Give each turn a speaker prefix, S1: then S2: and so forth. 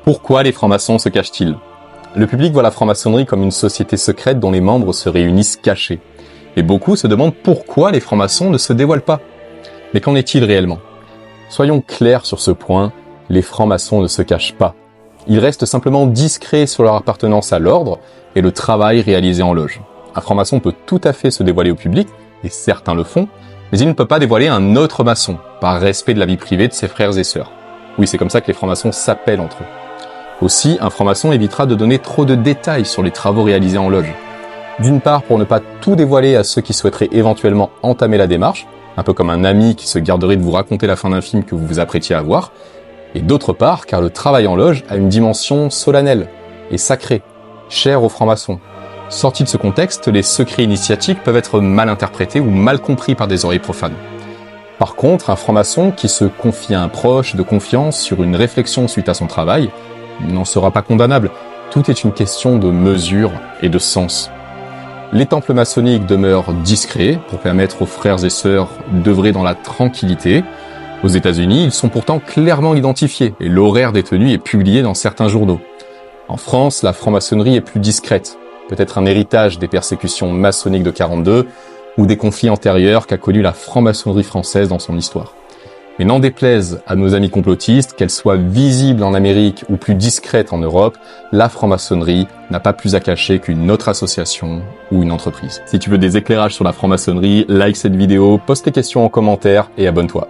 S1: Pourquoi les francs-maçons se cachent-ils? Le public voit la franc-maçonnerie comme une société secrète dont les membres se réunissent cachés. Et beaucoup se demandent pourquoi les francs-maçons ne se dévoilent pas. Mais qu'en est-il réellement? Soyons clairs sur ce point, les francs-maçons ne se cachent pas. Ils restent simplement discrets sur leur appartenance à l'ordre et le travail réalisé en loge. Un franc-maçon peut tout à fait se dévoiler au public, et certains le font, mais il ne peut pas dévoiler un autre maçon, par respect de la vie privée de ses frères et sœurs. Oui, c'est comme ça que les francs-maçons s'appellent entre eux. Aussi, un franc-maçon évitera de donner trop de détails sur les travaux réalisés en loge. D'une part, pour ne pas tout dévoiler à ceux qui souhaiteraient éventuellement entamer la démarche, un peu comme un ami qui se garderait de vous raconter la fin d'un film que vous vous apprêtiez à voir, et d'autre part, car le travail en loge a une dimension solennelle et sacrée, chère aux francs-maçons. Sortis de ce contexte, les secrets initiatiques peuvent être mal interprétés ou mal compris par des oreilles profanes. Par contre, un franc-maçon qui se confie à un proche de confiance sur une réflexion suite à son travail n'en sera pas condamnable. Tout est une question de mesure et de sens. Les temples maçonniques demeurent discrets pour permettre aux frères et sœurs d'œuvrer dans la tranquillité. Aux États-Unis, ils sont pourtant clairement identifiés et l'horaire des tenues est publié dans certains journaux. En France, la franc-maçonnerie est plus discrète, peut-être un héritage des persécutions maçonniques de 42 ou des conflits antérieurs qu'a connu la franc-maçonnerie française dans son histoire. Mais n'en déplaise à nos amis complotistes, qu'elle soit visible en Amérique ou plus discrète en Europe, la franc-maçonnerie n'a pas plus à cacher qu'une autre association ou une entreprise. Si tu veux des éclairages sur la franc-maçonnerie, like cette vidéo, poste tes questions en commentaire et abonne-toi.